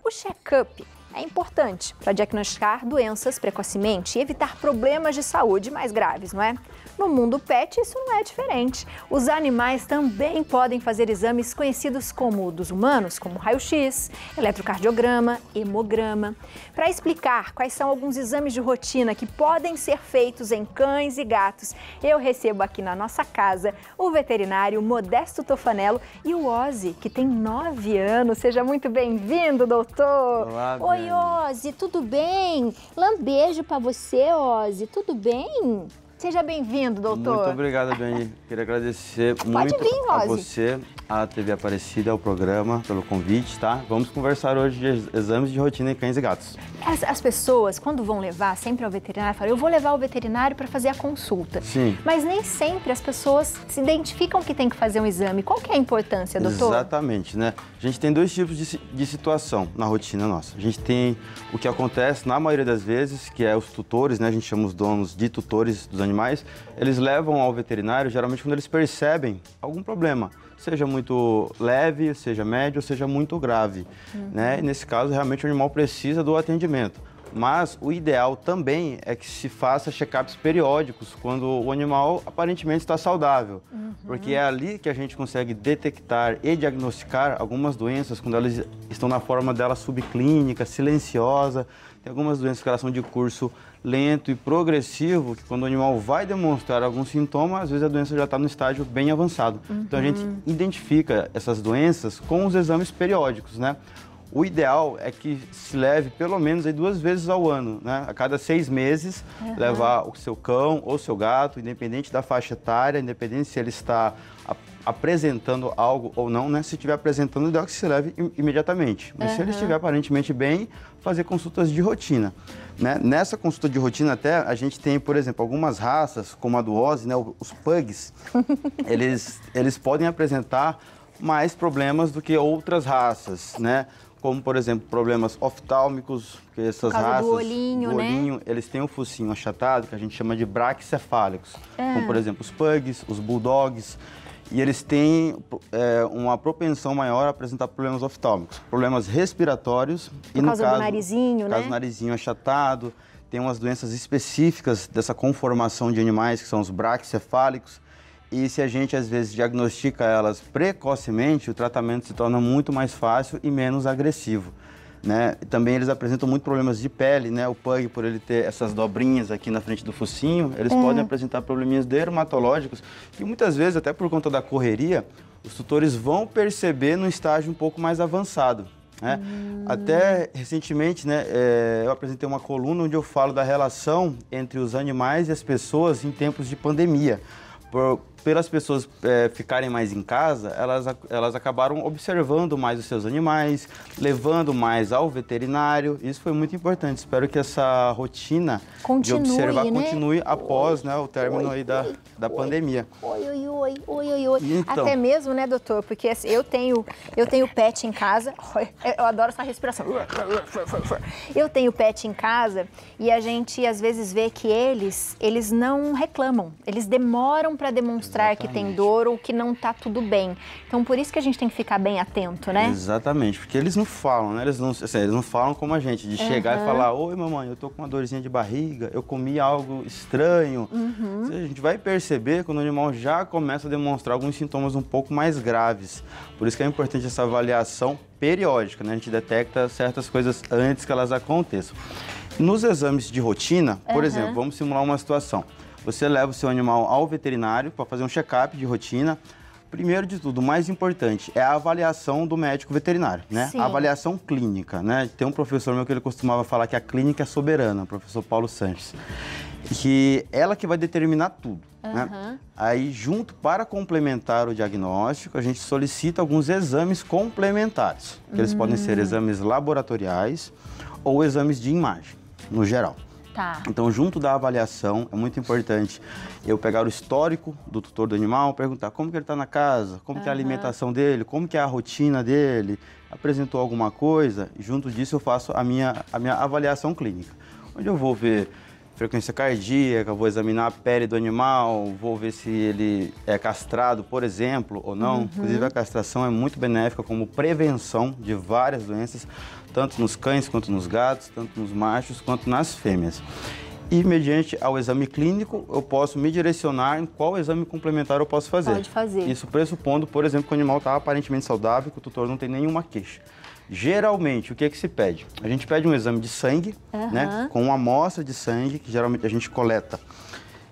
O check-up é importante para diagnosticar doenças precocemente e evitar problemas de saúde mais graves, não é? No mundo pet, isso não é diferente. Os animais também podem fazer exames conhecidos como dos humanos, como raio-x, eletrocardiograma, hemograma. Para explicar quais são alguns exames de rotina que podem ser feitos em cães e gatos, eu recebo aqui na nossa casa o veterinário Modesto Tofanello e o Ozzy, que tem 9 anos. Seja muito bem-vindo, doutor! Olá, Oi, Ozzy, tudo bem? Lambejo para você, Ozzy, tudo bem? Seja bem-vindo, doutor. Muito obrigado, Beni. Queria agradecer muito vir, a você, a TV Aparecida, ao programa, pelo convite, tá? Vamos conversar hoje de exames de rotina em cães e gatos. As pessoas, quando vão levar sempre ao veterinário, falam, eu vou levar o veterinário para fazer a consulta. Sim. Mas nem sempre as pessoas se identificam que tem que fazer um exame. Qual que é a importância, doutor? Exatamente, né? A gente tem dois tipos de situação na rotina nossa. A gente tem o que acontece, na maioria das vezes, que é os tutores, né? A gente chama os donos de tutores dos animais. Eles levam ao veterinário, geralmente, quando eles percebem algum problema. Seja muito leve, seja médio, seja muito grave, né? E nesse caso, realmente, o animal precisa do atendimento. Mas o ideal também é que se faça check-ups periódicos quando o animal aparentemente está saudável. Porque é ali que a gente consegue detectar e diagnosticar algumas doenças quando elas estão na forma dela subclínica, silenciosa. Tem algumas doenças que elas são de curso lento e progressivo, que quando o animal vai demonstrar algum sintoma, às vezes a doença já está no estágio bem avançado. Então a gente identifica essas doenças com os exames periódicos, né? O ideal é que se leve pelo menos aí 2 vezes ao ano, né? A cada 6 meses, levar o seu cão ou seu gato, independente da faixa etária, independente se ele está apresentando algo ou não, né? Se estiver apresentando, o ideal é que se leve imediatamente. Mas se ele estiver aparentemente bem, fazer consultas de rotina, né? Nessa consulta de rotina até, a gente tem, por exemplo, algumas raças, como a do Ozzy, né? Os pugs, eles podem apresentar mais problemas do que outras raças, né? Como, por exemplo, problemas oftálmicos, que essas raças do olhinho, né? Eles têm um focinho achatado, que a gente chama de braquicefálicos, como, por exemplo, os pugs, os bulldogs, e eles têm uma propensão maior a apresentar problemas oftálmicos, problemas respiratórios. Por causa do narizinho, né? Por causa do narizinho achatado, tem umas doenças específicas dessa conformação de animais, que são os braquicefálicos. E se a gente, às vezes, diagnostica elas precocemente, o tratamento se torna muito mais fácil e menos agressivo, né? Também eles apresentam muito problemas de pele, né? O pug, por ele ter essas dobrinhas aqui na frente do focinho, eles podem apresentar probleminhas dermatológicos que muitas vezes, até por conta da correria, os tutores vão perceber num estágio um pouco mais avançado, né? Até recentemente, né, eu apresentei uma coluna onde eu falo da relação entre os animais e as pessoas em tempos de pandemia. Pelas pessoas ficarem mais em casa, elas acabaram observando mais os seus animais, levando mais ao veterinário. Isso foi muito importante. Espero que essa rotina de observar continue após, né, o término aí da pandemia. Então, até mesmo, né, doutor? Porque assim, eu tenho pet em casa. Eu adoro essa respiração. Eu tenho pet em casa e a gente às vezes vê que eles não reclamam. Eles demoram para demonstrar que tem dor ou que não tá tudo bem. Então, por isso que a gente tem que ficar bem atento, né? Exatamente, porque eles não falam, né? Eles não falam como a gente, de chegar e falar, oi, mamãe, eu tô com uma dorzinha de barriga, eu comi algo estranho. A gente vai perceber quando o animal já começa a demonstrar alguns sintomas um pouco mais graves. Por isso que é importante essa avaliação periódica, né? A gente detecta certas coisas antes que elas aconteçam. Nos exames de rotina, por exemplo, vamos simular uma situação. Você leva o seu animal ao veterinário para fazer um check-up de rotina. Primeiro de tudo, o mais importante é a avaliação do médico veterinário, né? Sim. A avaliação clínica, né? Tem um professor meu que ele costumava falar que a clínica é soberana, o professor Paulo Sanches. Que ela que vai determinar tudo, né? Aí, junto, para complementar o diagnóstico, a gente solicita alguns exames complementares. Que eles podem ser exames laboratoriais ou exames de imagem, no geral. Tá. Então, junto da avaliação, é muito importante eu pegar o histórico do tutor do animal, perguntar como que ele está na casa, como que é a alimentação dele, como que é a rotina dele, apresentou alguma coisa, e junto disso eu faço a minha avaliação clínica, onde eu vou ver frequência cardíaca, vou examinar a pele do animal, vou ver se ele é castrado, por exemplo, ou não. Inclusive, a castração é muito benéfica como prevenção de várias doenças, tanto nos cães quanto nos gatos, tanto nos machos quanto nas fêmeas. E, mediante ao exame clínico, eu posso me direcionar em qual exame complementar eu posso fazer. Pode fazer. Isso pressupondo, por exemplo, que o animal está aparentemente saudável, que o tutor não tem nenhuma queixa. Geralmente, o que é que se pede? A gente pede um exame de sangue, né, com uma amostra de sangue, que geralmente a gente coleta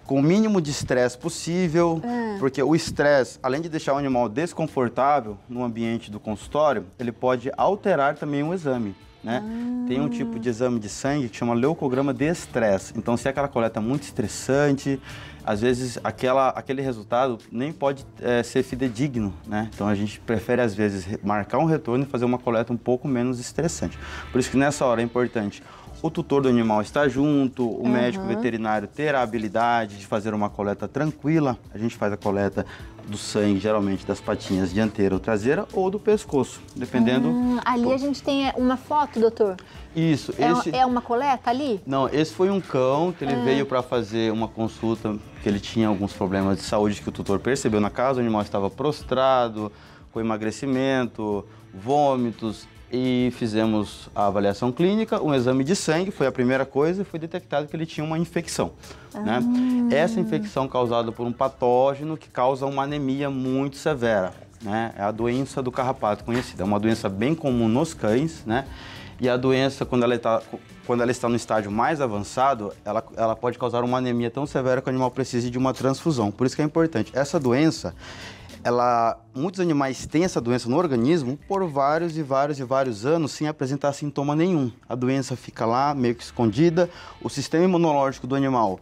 com o mínimo de estresse possível, porque o estresse, além de deixar o animal desconfortável no ambiente do consultório, ele pode alterar também o exame. Né? Tem um tipo de exame de sangue que chama leucograma de estresse. Então, se aquela coleta é muito estressante, às vezes aquele resultado nem pode ser fidedigno, né? Então, a gente prefere, às vezes, marcar um retorno e fazer uma coleta um pouco menos estressante. Por isso que nessa hora é importante o tutor do animal estar junto, o médico veterinário ter a habilidade de fazer uma coleta tranquila. A gente faz a coleta do sangue, geralmente das patinhas dianteira ou traseira, ou do pescoço, dependendo... Ali a gente tem uma foto, doutor? Isso. É uma coleta ali? Não, esse foi um cão que ele veio para fazer uma consulta, que ele tinha alguns problemas de saúde que o tutor percebeu na casa, o animal estava prostrado, com emagrecimento, vômitos, e fizemos a avaliação clínica, um exame de sangue, foi a primeira coisa, e foi detectado que ele tinha uma infecção. Né? Essa infecção causada por um patógeno que causa uma anemia muito severa. Né? É a doença do carrapato conhecida, é uma doença bem comum nos cães, né? E a doença, quando ela está no estágio mais avançado, ela pode causar uma anemia tão severa que o animal precise de uma transfusão. Por isso que é importante. Essa doença, muitos animais têm essa doença no organismo por vários anos sem apresentar sintoma nenhum. A doença fica lá, meio que escondida, o sistema imunológico do animal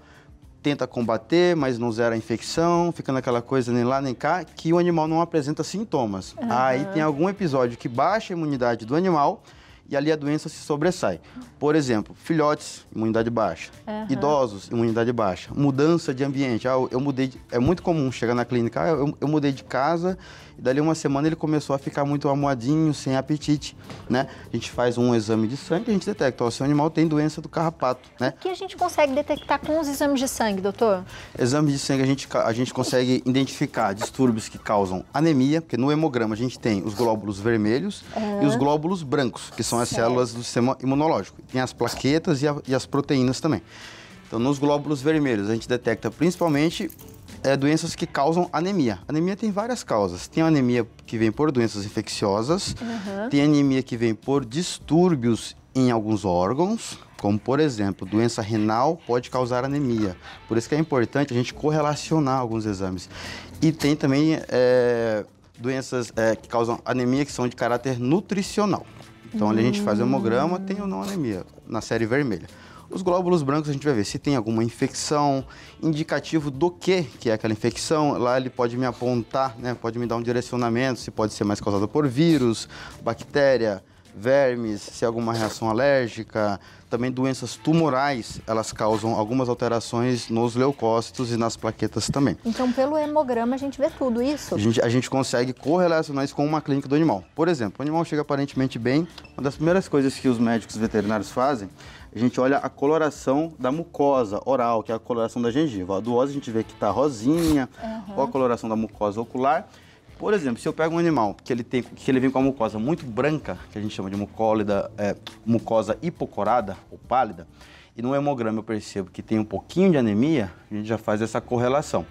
tenta combater, mas não zera a infecção, fica naquela coisa nem lá nem cá, que o animal não apresenta sintomas. Aí tem algum episódio que baixa a imunidade do animal e ali a doença se sobressai. Por exemplo, filhotes, imunidade baixa. Idosos, imunidade baixa. Mudança de ambiente. Eu mudei é muito comum chegar na clínica, eu mudei de casa e dali uma semana ele começou a ficar muito amuadinho, sem apetite, né? A gente faz um exame de sangue e a gente detecta, o seu animal tem doença do carrapato, né? O que a gente consegue detectar com os exames de sangue, doutor? Exame de sangue a gente consegue identificar distúrbios que causam anemia, porque no hemograma a gente tem os glóbulos vermelhos e os glóbulos brancos, que são as células do sistema imunológico. Tem as plaquetas e as proteínas também. Então, nos glóbulos vermelhos, a gente detecta principalmente doenças que causam anemia. Anemia tem várias causas. Tem anemia que vem por doenças infecciosas, tem anemia que vem por distúrbios em alguns órgãos, como, por exemplo, doença renal pode causar anemia. Por isso que é importante a gente correlacionar alguns exames. E tem também doenças que causam anemia que são de caráter nutricional. Então, ali a gente faz o hemograma, tem ou não anemia, na série vermelha. Os glóbulos brancos a gente vai ver se tem alguma infecção, indicativo do que é aquela infecção. Lá ele pode me apontar, né, pode me dar um direcionamento, se pode ser mais causada por vírus, bactéria, vermes, se é alguma reação alérgica. Também doenças tumorais, elas causam algumas alterações nos leucócitos e nas plaquetas também. Então, pelo hemograma, a gente vê tudo isso? A gente consegue correlacionar isso com uma clínica do animal. Por exemplo, o animal chega aparentemente bem, uma das primeiras coisas que os médicos veterinários fazem, a gente olha a coloração da mucosa oral, que é a coloração da gengiva. A do ós a gente vê que está rosinha, ou a coloração da mucosa ocular. Por exemplo, se eu pego um animal que ele vem com a mucosa muito branca, que a gente chama de mucosa hipocorada ou pálida, e no hemograma eu percebo que tem um pouquinho de anemia, a gente já faz essa correlação.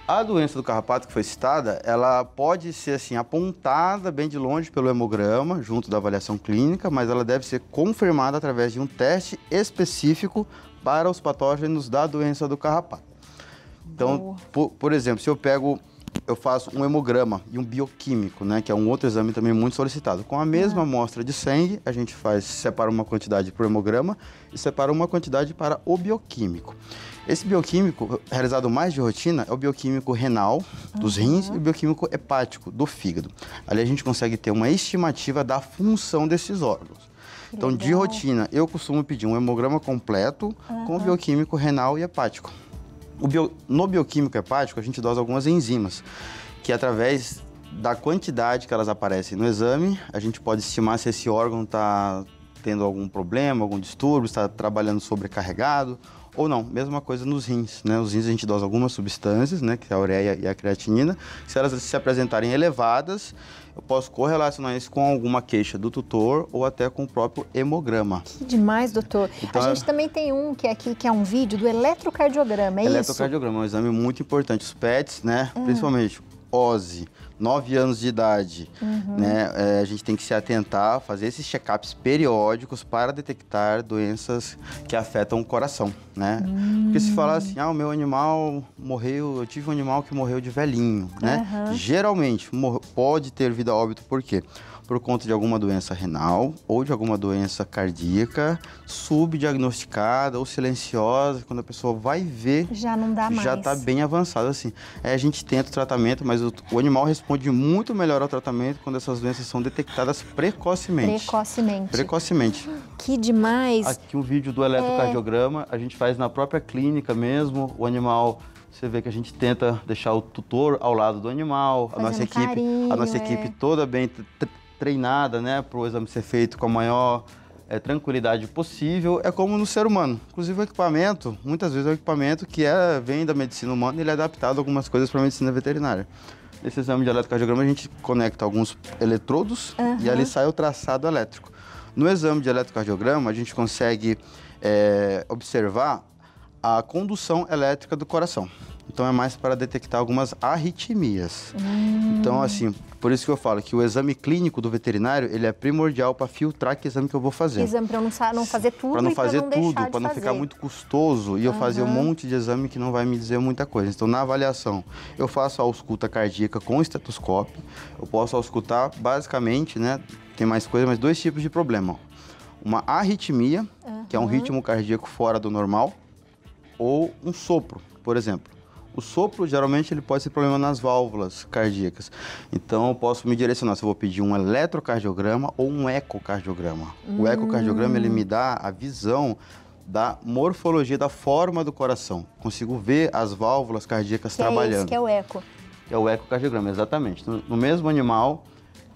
A doença do carrapato que foi citada, ela pode ser assim apontada bem de longe pelo hemograma, junto da avaliação clínica, mas ela deve ser confirmada através de um teste específico para os patógenos da doença do carrapato. Então, por exemplo, se eu faço um hemograma e um bioquímico, né, que é um outro exame também muito solicitado. Com a mesma amostra de sangue, a gente separa uma quantidade para o hemograma e separa uma quantidade para o bioquímico. Esse bioquímico, realizado mais de rotina, é o bioquímico renal dos rins e o bioquímico hepático do fígado. Ali a gente consegue ter uma estimativa da função desses órgãos. Então, de rotina, eu costumo pedir um hemograma completo com o bioquímico renal e hepático. No bioquímico hepático, a gente dosa algumas enzimas, que através da quantidade que elas aparecem no exame, a gente pode estimar se esse órgão está tendo algum problema, algum distúrbio, está trabalhando sobrecarregado, ou não. Mesma coisa nos rins, né? Os rins a gente dosa algumas substâncias, né? Que é a ureia e a creatinina. Se elas se apresentarem elevadas, eu posso correlacionar isso com alguma queixa do tutor ou até com o próprio hemograma. Que demais, doutor. Então, a gente também tem um que é aqui, que é um vídeo do eletrocardiograma, é isso? Eletrocardiograma é um exame muito importante. Os PETs, né? Principalmente Ozzy, 9 anos de idade, né? A gente tem que se atentar, fazer esses check-ups periódicos para detectar doenças que afetam o coração, né? Porque se falar assim, o meu animal morreu, eu tive um animal que morreu de velhinho, né? Geralmente pode ter vindo a óbito, por quê? Por conta de alguma doença renal ou de alguma doença cardíaca subdiagnosticada ou silenciosa, quando a pessoa vai ver, já não dá mais. Já está bem avançado, assim. Aí a gente tenta o tratamento, mas o animal responde muito melhor ao tratamento quando essas doenças são detectadas precocemente. Precocemente. Que demais! Aqui um vídeo do eletrocardiograma, a gente faz na própria clínica mesmo, o animal... Você vê que a gente tenta deixar o tutor ao lado do animal, a nossa equipe toda bem treinada, né, para o exame ser feito com a maior tranquilidade possível. É como no ser humano. Inclusive o equipamento, muitas vezes é um equipamento que vem da medicina humana e ele é adaptado a algumas coisas para a medicina veterinária. Nesse exame de eletrocardiograma a gente conecta alguns eletrodos e ali sai o traçado elétrico. No exame de eletrocardiograma a gente consegue observar a condução elétrica do coração. Então é mais para detectar algumas arritmias. Então, assim, por isso que eu falo que o exame clínico do veterinário, ele é primordial para filtrar que exame que eu vou fazer. Exame para não fazer tudo. Para não fazer tudo, para não ficar muito custoso e eu fazer um monte de exame que não vai me dizer muita coisa. Então, na avaliação, eu faço a ausculta cardíaca com estetoscópio. Eu posso auscultar, basicamente, né, tem mais coisa, mas 2 tipos de problema. Uma arritmia, que é um ritmo cardíaco fora do normal, ou um sopro, por exemplo. O sopro, geralmente, ele pode ser problema nas válvulas cardíacas. Então, eu posso me direcionar se eu vou pedir um eletrocardiograma ou um ecocardiograma. O ecocardiograma, ele me dá a visão da morfologia, da forma do coração. Consigo ver as válvulas cardíacas trabalhando. É isso que é o eco. É o ecocardiograma, exatamente. No mesmo animal,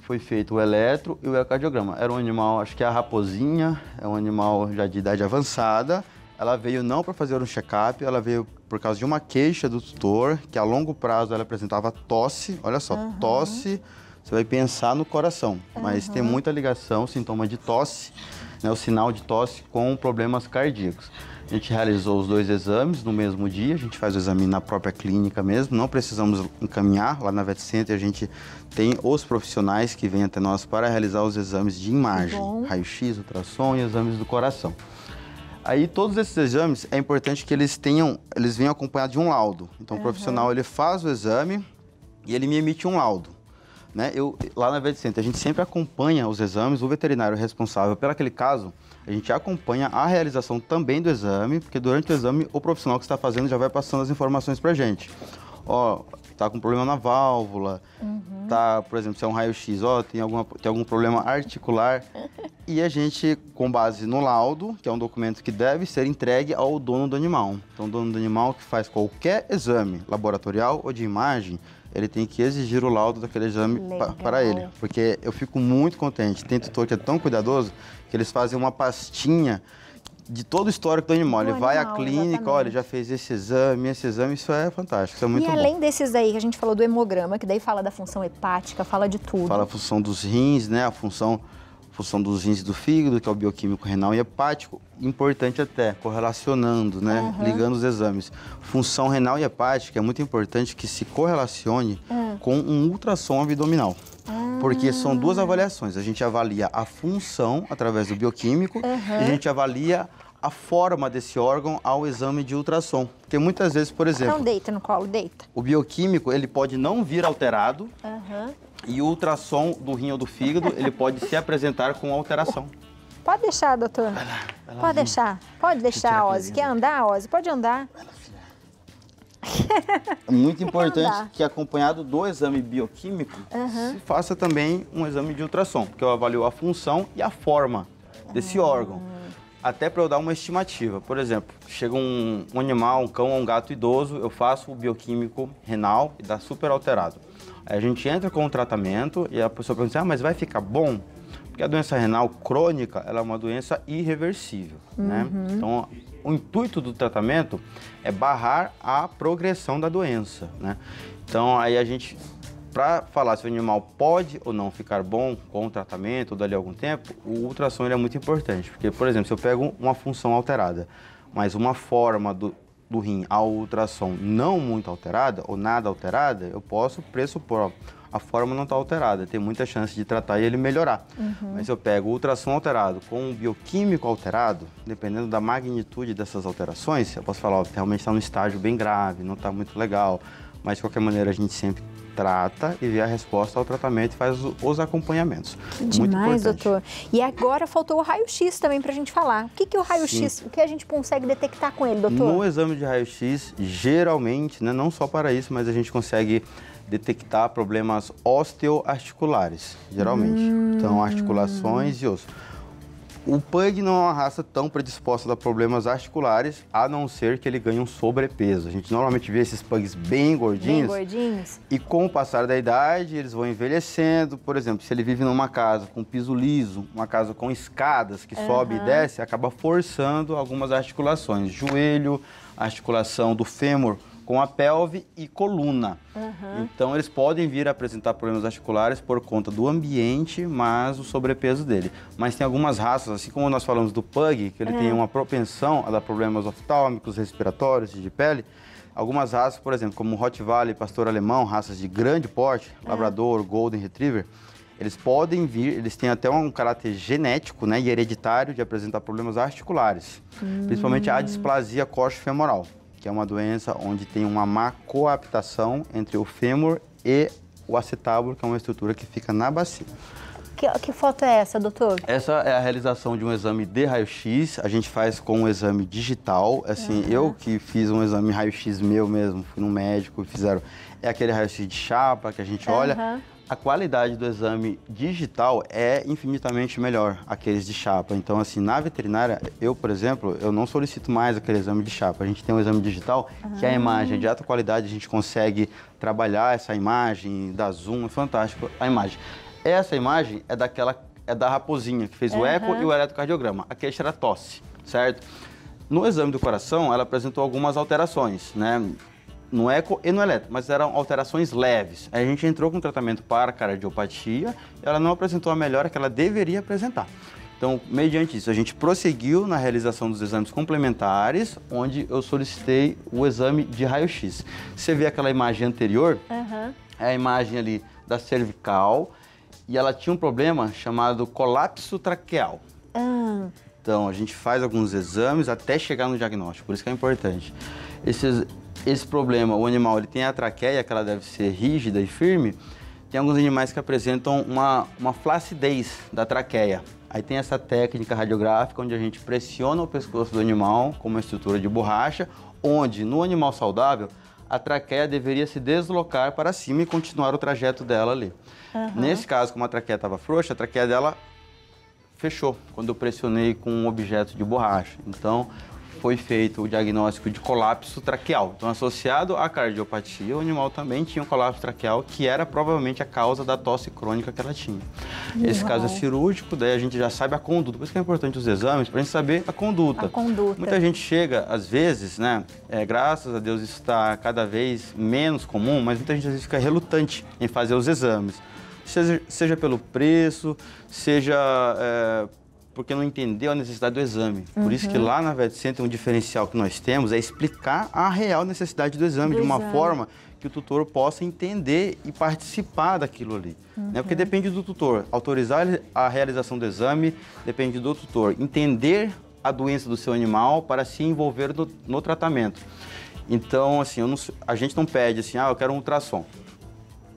foi feito o eletro e o ecocardiograma. Era um animal, acho que é a raposinha, é um animal já de idade avançada. Ela veio não para fazer um check-up, ela veio por causa de uma queixa do tutor, que a longo prazo ela apresentava tosse. Olha só, tosse, você vai pensar no coração, mas tem muita ligação, sintoma de tosse, né, o sinal de tosse com problemas cardíacos. A gente realizou os 2 exames no mesmo dia, a gente faz o exame na própria clínica mesmo, não precisamos encaminhar, lá na Vet Center a gente tem os profissionais que vêm até nós para realizar os exames de imagem, raio-x, ultrassom e exames do coração. Aí todos esses exames é importante que eles venham acompanhados de um laudo. Então o profissional ele faz o exame e ele me emite um laudo. Né? Lá na Vet Center a gente sempre acompanha os exames, o veterinário responsável por aquele caso, a gente acompanha a realização também do exame, porque durante o exame o profissional que está fazendo já vai passando as informações para a gente. Tá com problema na válvula, tá, por exemplo, se é um raio-x, tem algum problema articular. E a gente, com base no laudo, que é um documento que deve ser entregue ao dono do animal. Então, o dono do animal que faz qualquer exame laboratorial ou de imagem, ele tem que exigir o laudo daquele exame para ele. Porque eu fico muito contente. Tem tutor que é tão cuidadoso que eles fazem uma pastinha de todo o histórico do animal. Ele vai à clínica, olha, já fez esse exame, isso é fantástico, isso é muito bom. E além desses aí que a gente falou do hemograma, que daí fala da função hepática, fala de tudo. Fala a função dos rins, né, a função dos rins e do fígado, que é o bioquímico renal e hepático, importante até, correlacionando, né, ligando os exames. Função renal e hepática é muito importante que se correlacione com um ultrassom abdominal. Porque são 2 avaliações. A gente avalia a função através do bioquímico e a gente avalia a forma desse órgão ao exame de ultrassom. Porque muitas vezes, por exemplo... Então deita no colo, deita. O bioquímico, ele pode não vir alterado e o ultrassom do rim ou do fígado, ele pode se apresentar com alteração. Pode deixar, doutor. Vai lá, Pode deixar, Ozzy. Quer andar, Ozzy? Pode andar. É muito importante que, acompanhado do exame bioquímico, se faça também um exame de ultrassom, porque eu avalio a função e a forma desse órgão. Até para eu dar uma estimativa. Por exemplo, chega um animal, um cão ou um gato idoso, eu faço o bioquímico renal e dá super alterado. Aí a gente entra com o tratamento e a pessoa pensa, mas vai ficar bom? Porque Porque a doença renal crônica, ela é uma doença irreversível, né? Então, o intuito do tratamento é barrar a progressão da doença, né? Então, aí a gente, para falar se o animal pode ou não ficar bom com o tratamento ou dali a algum tempo, o ultrassom ele é muito importante. Porque, por exemplo, se eu pego uma função alterada, mas uma forma do rim ao ultrassom não muito alterada ou nada alterada, eu posso pressupor, ó, a forma não está alterada, tem muita chance de tratar e ele melhorar. Mas se eu pego o ultrassom alterado com um bioquímico alterado, dependendo da magnitude dessas alterações, eu posso falar, ó, realmente está num estágio bem grave, não está muito legal, mas de qualquer maneira a gente sempre trata e vê a resposta ao tratamento e faz os acompanhamentos. Demais, doutor. E agora faltou o raio-x também para a gente falar. O que é o raio-x? O que a gente consegue detectar com ele, doutor? No exame de raio-x, geralmente, né, não só para isso, mas a gente consegue detectar problemas osteoarticulares, geralmente. Então, articulações e osso. O pug não é uma raça tão predisposta a problemas articulares, a não ser que ele ganhe um sobrepeso. A gente normalmente vê esses pugs bem gordinhos. Bem gordinhos. E com o passar da idade, eles vão envelhecendo. Por exemplo, se ele vive numa casa com piso liso, uma casa com escadas que sobe e desce, acaba forçando algumas articulações. Joelho, articulação do fêmur com a pelve e coluna. Então, eles podem vir a apresentar problemas articulares por conta do ambiente, mas o sobrepeso dele. Mas tem algumas raças, assim como nós falamos do pug, que ele tem uma propensão a dar problemas oftálmicos, respiratórios e de pele. Algumas raças, por exemplo, como o Rottweiler, pastor alemão, raças de grande porte, labrador, golden retriever, eles podem vir, eles têm até um caráter genético, né, e hereditário de apresentar problemas articulares, principalmente a displasia coxo-femoral, que é uma doença onde tem uma má coaptação entre o fêmur e o acetábulo, que é uma estrutura que fica na bacia. Que foto é essa, doutor? Essa é a realização de um exame de raio-x, a gente faz com um exame digital, assim, eu que fiz um exame raio-x meu mesmo, fui no médico, fizeram, é aquele raio-x de chapa que a gente olha. A qualidade do exame digital é infinitamente melhor aqueles de chapa. Então, assim, na veterinária, eu, por exemplo, eu não solicito mais aquele exame de chapa. A gente tem um exame digital que a imagem é de alta qualidade, a gente consegue trabalhar essa imagem, dar zoom, é fantástico a imagem. Essa imagem é da raposinha, que fez o eco e o eletrocardiograma. Aquele era tosse, certo? No exame do coração, ela apresentou algumas alterações, né? No eco e no eletro, mas eram alterações leves. Aí a gente entrou com tratamento para cardiopatia e ela não apresentou a melhora que ela deveria apresentar. Então, mediante isso, a gente prosseguiu na realização dos exames complementares, onde eu solicitei o exame de raio-x. Você vê aquela imagem anterior, é a imagem ali da cervical, e ela tinha um problema chamado colapso traqueal. Então, a gente faz alguns exames até chegar no diagnóstico, por isso que é importante. Esse problema, o animal ele tem a traqueia, que ela deve ser rígida e firme. Tem alguns animais que apresentam uma flacidez da traqueia. Aí tem essa técnica radiográfica onde a gente pressiona o pescoço do animal com uma estrutura de borracha, onde no animal saudável a traqueia deveria se deslocar para cima e continuar o trajeto dela ali. Nesse caso, como a traqueia estava frouxa, a traqueia dela fechou quando eu pressionei com um objeto de borracha. Então, foi feito o diagnóstico de colapso traqueal. Então, associado à cardiopatia, o animal também tinha um colapso traqueal, que era provavelmente a causa da tosse crônica que ela tinha. Esse caso é cirúrgico, daí a gente já sabe a conduta. Por isso que é importante os exames, para a gente saber a conduta. Muita gente chega, às vezes, né, graças a Deus isso está cada vez menos comum, mas muita gente às vezes fica relutante em fazer os exames. Seja pelo preço, seja porque não entendeu a necessidade do exame. Por isso que lá na VetCenter um diferencial que nós temos é explicar a real necessidade do exame de uma forma que o tutor possa entender e participar daquilo ali. Né? Porque depende do tutor. Autorizar a realização do exame depende do tutor. Entender a doença do seu animal para se envolver no tratamento. Então, assim, a gente não pede assim, eu quero um ultrassom.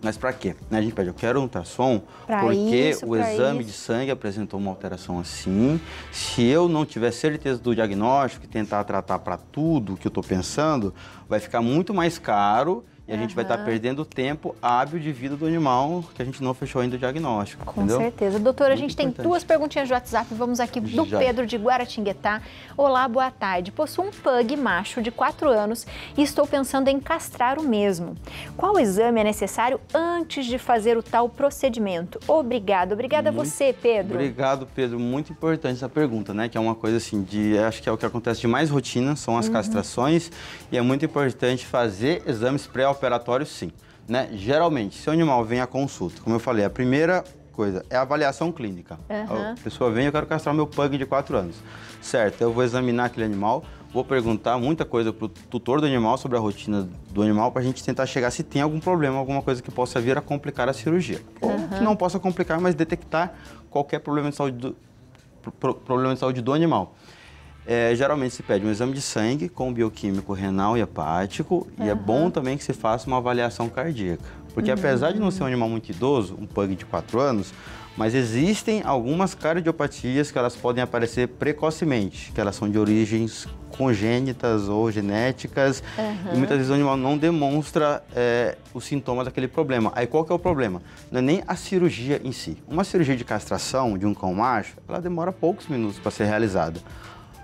Mas para quê? A gente pede, eu quero um ultrassom porque o exame de sangue apresentou uma alteração assim. Se eu não tiver certeza do diagnóstico e tentar tratar para tudo que eu estou pensando, vai ficar muito mais caro E a gente vai estar perdendo tempo hábil de vida do animal que a gente não fechou ainda o diagnóstico. Com entendeu? certeza. Doutora, a Muito gente tem importante. 2 perguntinhas de WhatsApp. Vamos aqui do Pedro de Guaratinguetá. Olá, boa tarde. Possuo um pug macho de 4 anos e estou pensando em castrar o mesmo. Qual exame é necessário antes de fazer o tal procedimento? Obrigada a você, Pedro. Obrigado, Pedro. Muito importante essa pergunta, né? Que é uma coisa assim, acho que é o que acontece de mais rotina, são as castrações. E é muito importante fazer exames pré-operatórios, sim. Né? Geralmente, se o animal vem à consulta, como eu falei, a primeira coisa é a avaliação clínica. A pessoa vem, eu quero castrar meu pug de 4 anos. Certo, eu vou examinar aquele animal, vou perguntar muita coisa para o tutor do animal sobre a rotina do animal para a gente tentar chegar se tem algum problema, alguma coisa que possa vir a complicar a cirurgia. Ou que não possa complicar, mas detectar qualquer problema de saúde do animal. Geralmente se pede um exame de sangue com bioquímico renal e hepático e é bom também que se faça uma avaliação cardíaca. Porque apesar de não ser um animal muito idoso, um pug de 4 anos, mas existem algumas cardiopatias que elas podem aparecer precocemente, que elas são de origens congênitas ou genéticas e muitas vezes o animal não demonstra o sintoma daquele problema. Aí qual que é o problema? Não é nem a cirurgia em si. Uma cirurgia de castração de um cão macho, ela demora poucos minutos para ser realizada.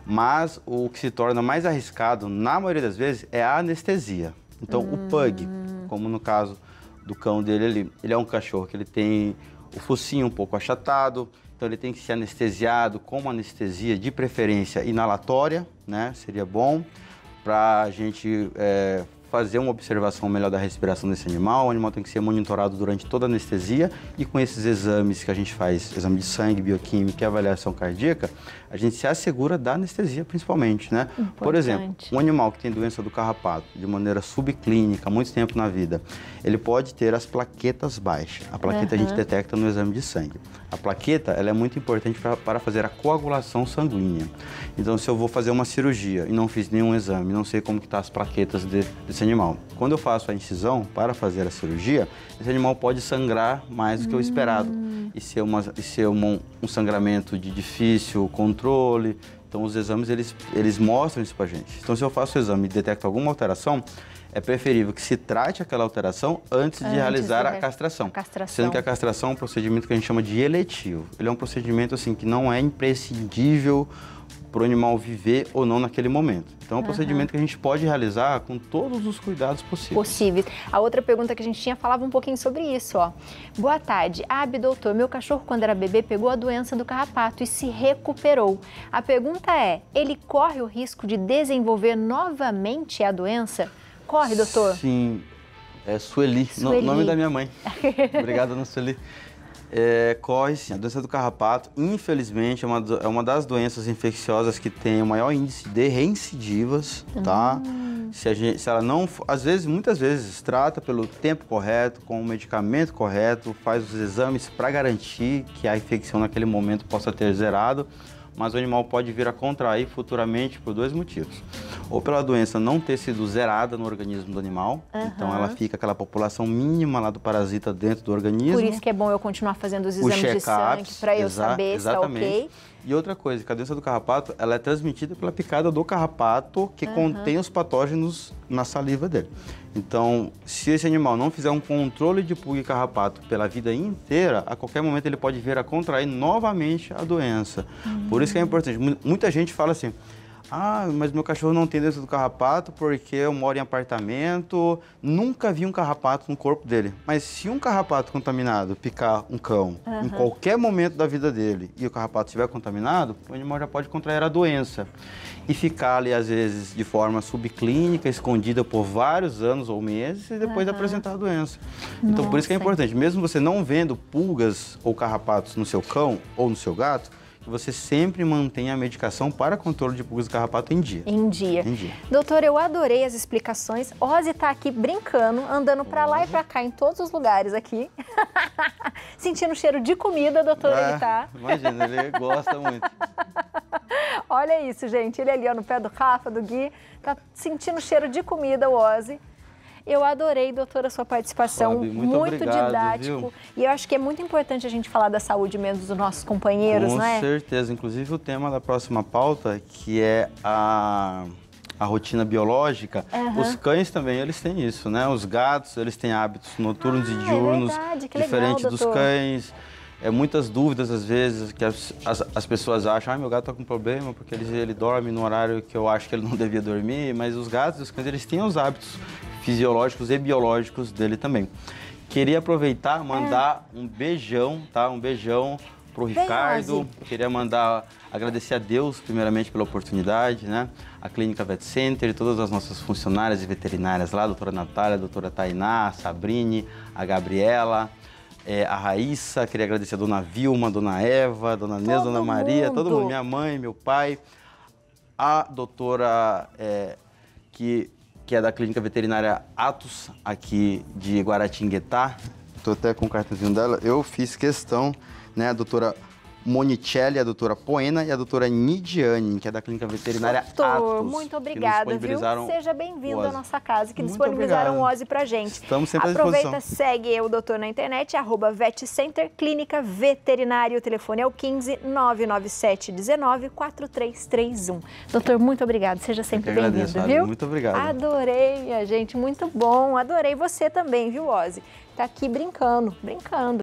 Mas o que se torna mais arriscado, na maioria das vezes, é a anestesia. Então, o pug, como no caso do cão dele ali, ele é um cachorro que ele tem o focinho um pouco achatado, então ele tem que ser anestesiado com uma anestesia de preferência inalatória, né? Seria bom para a gente fazer uma observação melhor da respiração desse animal. O animal tem que ser monitorado durante toda a anestesia e com esses exames que a gente faz, exame de sangue, bioquímica e avaliação cardíaca, a gente se assegura da anestesia principalmente, né? Importante. Por exemplo, um animal que tem doença do carrapato de maneira subclínica, há muito tempo na vida, ele pode ter as plaquetas baixas. A plaqueta a gente detecta no exame de sangue. A plaqueta, ela é muito importante para fazer a coagulação sanguínea. Então, se eu vou fazer uma cirurgia e não fiz nenhum exame, não sei como que tá as plaquetas desse animal. Quando eu faço a incisão para fazer a cirurgia, esse animal pode sangrar mais do que o esperado e ser um sangramento de difícil controle. Então, os exames, eles mostram isso para a gente. Então, se eu faço o exame e detecto alguma alteração, é preferível que se trate aquela alteração antes de realizar a castração. Sendo que a castração é um procedimento que a gente chama de eletivo. Ele é um procedimento assim, que não é imprescindível para o animal viver ou não naquele momento. Então, é um procedimento que a gente pode realizar com todos os cuidados possíveis. A outra pergunta que a gente tinha falava um pouquinho sobre isso, ó. Boa tarde. Doutor, meu cachorro, quando era bebê, pegou a doença do carrapato e se recuperou. A pergunta é, ele corre o risco de desenvolver novamente a doença? Corre, doutor? Sim, é Sueli, nome da minha mãe. Obrigado, dona Sueli. Corre sim, a doença do carrapato, infelizmente, é uma das doenças infecciosas que tem o maior índice de reincidivas, tá? Se ela não, muitas vezes, trata pelo tempo correto, com o medicamento correto, faz os exames para garantir que a infecção naquele momento possa ter zerado, mas o animal pode vir a contrair futuramente por 2 motivos. Ou pela doença não ter sido zerada no organismo do animal, então ela fica aquela população mínima lá do parasita dentro do organismo. Por isso que é bom eu continuar fazendo os exames de sangue para eu saber se está ok. E outra coisa, que a doença do carrapato, ela é transmitida pela picada do carrapato que contém os patógenos na saliva dele. Então, se esse animal não fizer um controle de pulga e carrapato pela vida inteira, a qualquer momento ele pode vir a contrair novamente a doença. Por isso que é importante. Muita gente fala assim, mas meu cachorro não tem doença do carrapato porque eu moro em apartamento, nunca vi um carrapato no corpo dele. Mas se um carrapato contaminado picar um cão em qualquer momento da vida dele e o carrapato estiver contaminado, o animal já pode contrair a doença e ficar ali, às vezes, de forma subclínica, escondida por vários anos ou meses e depois apresentar a doença. Então, por isso que é importante, mesmo você não vendo pulgas ou carrapatos no seu cão ou no seu gato, que você sempre mantenha a medicação para controle de pulgas e carrapato em dia. Em dia. Doutor, eu adorei as explicações. Ozzy está aqui brincando, andando para lá e para cá, em todos os lugares aqui. Sentindo o cheiro de comida, doutor, ele tá. Imagina, ele gosta muito. Olha isso, gente. Ele ali, ó, no pé do Rafa, do Gui, tá sentindo o cheiro de comida, o Ozzy. Eu adorei, doutora, a sua participação, Fábio, muito obrigado, didático. Viu? E eu acho que é muito importante a gente falar da saúde mesmo dos nossos companheiros, Com não é? certeza. Inclusive o tema da próxima pauta, que é a a rotina biológica, os cães também, eles têm isso, né? Os gatos, eles têm hábitos noturnos e diurnos, diferente dos cães. Muitas dúvidas, às vezes, que as pessoas acham, meu gato está com problema porque ele dorme no horário que eu acho que ele não devia dormir, mas os gatos e os cães, eles têm os hábitos fisiológicos e biológicos dele também. Queria aproveitar, mandar um beijão, tá? Um beijão pro Ricardo. Queria agradecer a Deus, primeiramente, pela oportunidade, né? A Clínica Vet Center e todas as nossas funcionárias e veterinárias lá, a doutora Natália, a doutora Tainá, a Sabrine, a Gabriela, a Raíssa. Queria agradecer a dona Vilma, a dona Eva, a dona Neuza, a dona Maria, todo mundo, minha mãe, meu pai, a doutora que é da Clínica Veterinária Atos, aqui de Guaratinguetá. Estou até com o cartãozinho dela. Eu fiz questão, né, a doutora Monicelli, a doutora Poena e a doutora Nidiane, que é da Clínica Veterinária Atos. Muito obrigada, viu? Seja bem-vindo à nossa casa, que disponibilizaram o Ozzy pra gente. Estamos sempre à disposição. Aproveita, segue o doutor na internet, @VetCenter, Clínica Veterinária. O telefone é o 15 997 19 4331. Doutor, muito obrigado. Seja sempre bem-vindo, viu? Muito obrigado. Adorei, gente. Muito bom. Adorei você também, viu, Ozzy? Tá aqui brincando.